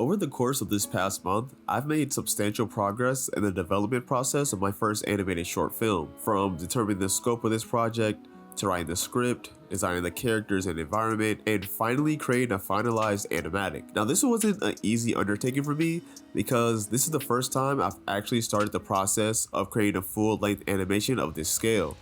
over the course of this past month, I've made substantial progress in the development process of my first animated short film, from determining the scope of this project, to writing the script, designing the characters and environment, and finally creating a finalized animatic. Now this wasn't an easy undertaking for me because this is the first time I've actually started the process of creating a full-length animation of this scale.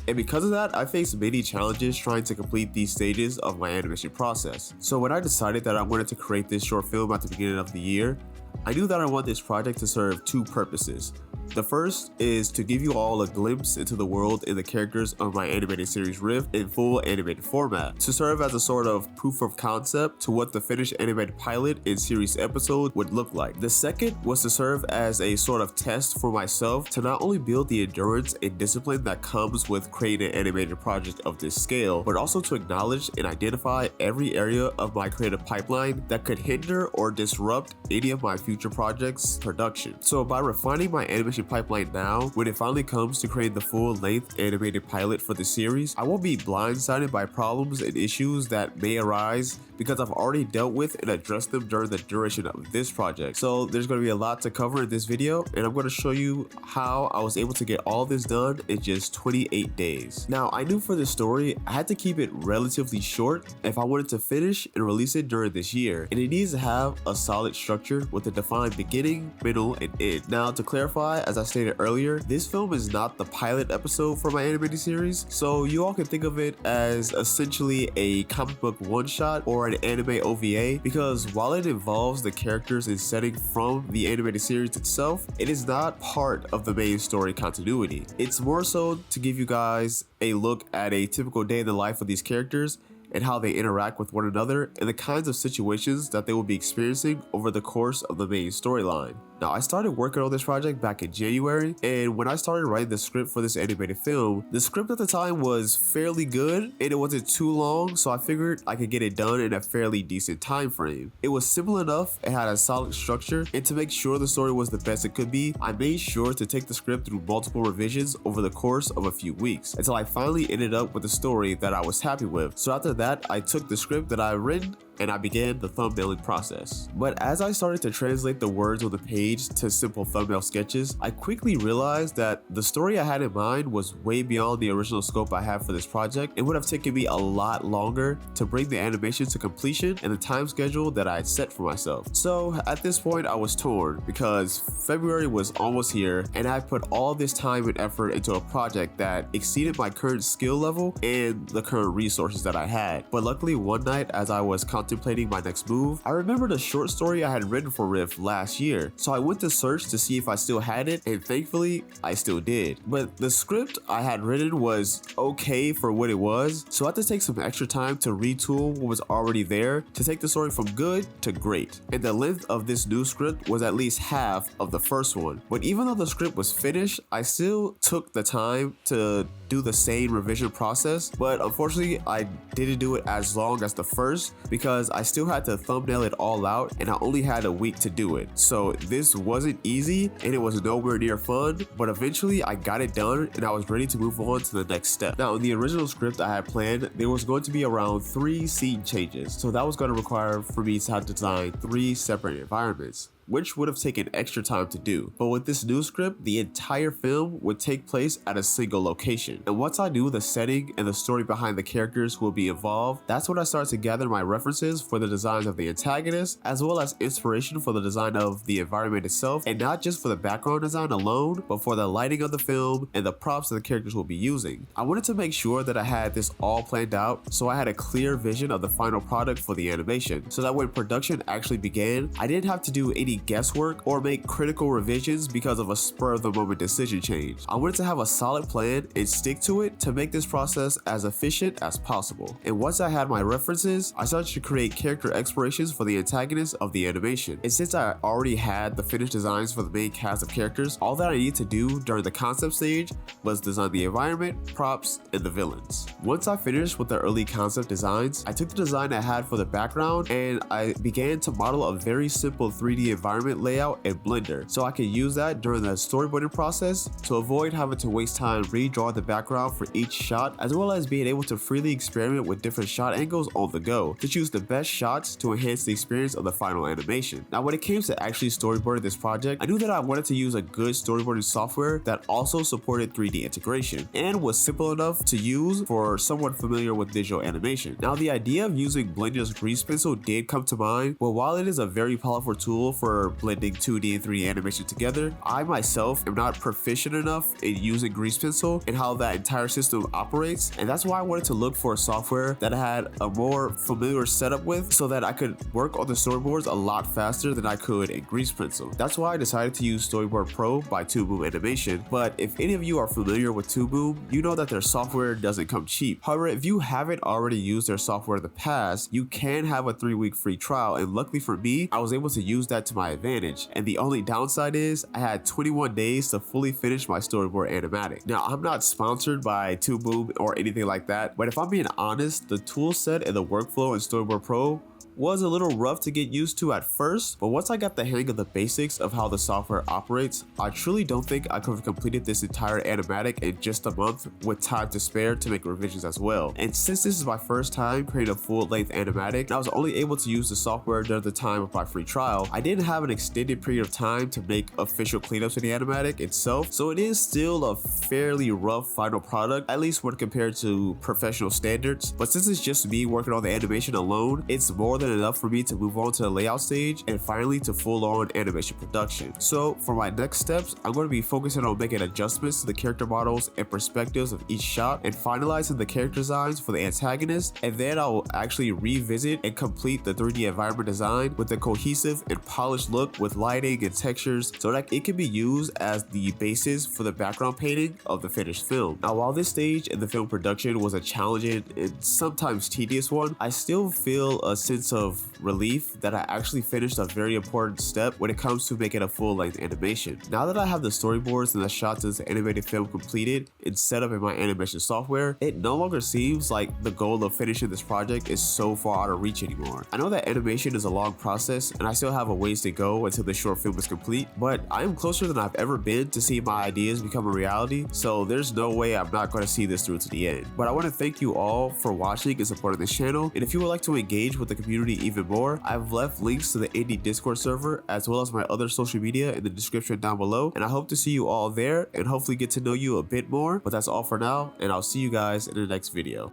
And because of that, I faced many challenges trying to complete these stages of my animation process. So when I decided that I wanted to create this short film at the beginning of the year, I knew that I want this project to serve two purposes. The first is to give you all a glimpse into the world and the characters of my animated series Rift in full animated format, to serve as a sort of proof of concept to what the finished animated pilot and series episode would look like. The second was to serve as a sort of test for myself to not only build the endurance and discipline that comes with creating an animated project of this scale, but also to acknowledge and identify every area of my creative pipeline that could hinder or disrupt any of my future projects' production. So by refining my animation pipeline now, when it finally comes to creating the full-length animated pilot for the series, I won't be blindsided by problems and issues that may arise because I've already dealt with and addressed them during the duration of this project. So there's going to be a lot to cover in this video, and I'm going to show you how I was able to get all this done in just 28 days. Now, I knew for this story, I had to keep it relatively short if I wanted to finish and release it during this year, and it needs to have a solid structure with a defined beginning, middle, and end. Now, to clarify, as I stated earlier, this film is not the pilot episode for my animated series, so you all can think of it as essentially a comic book one-shot or an anime OVA, because while it involves the characters and setting from the animated series itself, it is not part of the main story continuity. It's more so to give you guys a look at a typical day in the life of these characters and how they interact with one another and the kinds of situations that they will be experiencing over the course of the main storyline. Now, I started working on this project back in January, and when I started writing the script for this animated film, the script at the time was fairly good and it wasn't too long, so I figured I could get it done in a fairly decent time frame. It was simple enough, it had a solid structure, and to make sure the story was the best it could be, I made sure to take the script through multiple revisions over the course of a few weeks until I finally ended up with a story that I was happy with. So after that, I took the script that I had written and I began the thumbnailing process. But as I started to translate the words on the page to simple thumbnail sketches, I quickly realized that the story I had in mind was way beyond the original scope I had for this project. It would have taken me a lot longer to bring the animation to completion and the time schedule that I had set for myself. So at this point, I was torn because February was almost here and I put all this time and effort into a project that exceeded my current skill level and the current resources that I had. But luckily, one night as I was contemplating my next move, I remembered a short story I had written for Rift last year. So I went to search to see if I still had it, and thankfully I still did. But the script I had written was okay for what it was, so I had to take some extra time to retool what was already there to take the story from good to great. And the length of this new script was at least half of the first one. But even though the script was finished, I still took the time to do the same revision process, but unfortunately I didn't do it as long as the first because I still had to thumbnail it all out and I only had a week to do it. So this wasn't easy and it was nowhere near fun, but eventually I got it done and I was ready to move on to the next step. Now, in the original script I had planned, there was going to be around 3 scene changes, so that was going to require for me to have to design 3 separate environments, which would have taken extra time to do. But with this new script, the entire film would take place at a single location. And once I knew the setting and the story behind the characters who will be involved, that's when I started to gather my references for the designs of the antagonists, as well as inspiration for the design of the environment itself, and not just for the background design alone, but for the lighting of the film and the props that the characters will be using. I wanted to make sure that I had this all planned out, so I had a clear vision of the final product for the animation, so that when production actually began, I didn't have to do any guesswork or make critical revisions because of a spur of the moment decision change. I wanted to have a solid plan and stick to it to make this process as efficient as possible. And once I had my references, I started to create character explorations for the antagonists of the animation. And since I already had the finished designs for the main cast of characters, all that I needed to do during the concept stage was design the environment, props, and the villains. Once I finished with the early concept designs, I took the design I had for the background and I began to model a very simple 3D environment environment layout in Blender, so I can use that during the storyboarding process to avoid having to waste time redrawing the background for each shot, as well as being able to freely experiment with different shot angles on the go to choose the best shots to enhance the experience of the final animation. Now, when it came to actually storyboarding this project, I knew that I wanted to use a good storyboarding software that also supported 3D integration and was simple enough to use for someone familiar with digital animation. Now, the idea of using Blender's grease pencil did come to mind, but while it is a very powerful tool for blending 2D and 3D animation together, I myself am not proficient enough in using grease pencil and how that entire system operates, and that's why I wanted to look for a software that I had a more familiar setup with so that I could work on the storyboards a lot faster than I could in grease pencil. That's why I decided to use Storyboard Pro by Two Boom Animation, but if any of you are familiar with Two Boom, you know that their software doesn't come cheap. However, if you haven't already used their software in the past, you can have a 3-week free trial, and luckily for me, I was able to use that to my advantage. And the only downside is I had 21 days to fully finish my storyboard animatic. Now, I'm not sponsored by Two Boom or anything like that, but if I'm being honest, the tool set and the workflow in Storyboard Pro was a little rough to get used to at first, but once I got the hang of the basics of how the software operates, I truly don't think I could have completed this entire animatic in just a month with time to spare to make revisions as well. And since this is my first time creating a full-length animatic, and I was only able to use the software during the time of my free trial, I didn't have an extended period of time to make official cleanups in the animatic itself, so it is still a fairly rough final product, at least when compared to professional standards. But since it's just me working on the animation alone, it's more than enough for me to move on to the layout stage and finally to full-on animation production. So for my next steps, I'm going to be focusing on making adjustments to the character models and perspectives of each shot and finalizing the character designs for the antagonist, and then I'll actually revisit and complete the 3D environment design with a cohesive and polished look with lighting and textures so that it can be used as the basis for the background painting of the finished film. Now, while this stage in the film production was a challenging and sometimes tedious one, I still feel a sense of relief that I actually finished a very important step when it comes to making a full-length animation. Now that I have the storyboards and the shots of the animated film completed and set up in my animation software, it no longer seems like the goal of finishing this project is so far out of reach anymore. I know that animation is a long process and I still have a ways to go until the short film is complete, but I am closer than I've ever been to see my ideas become a reality, so there's no way I'm not going to see this through to the end. But I want to thank you all for watching and supporting this channel, and if you would like to engage with the community even more, I've left links to the indie Discord server as well as my other social media in the description down below, and I hope to see you all there and hopefully get to know you a bit more. But that's all for now, and I'll see you guys in the next video.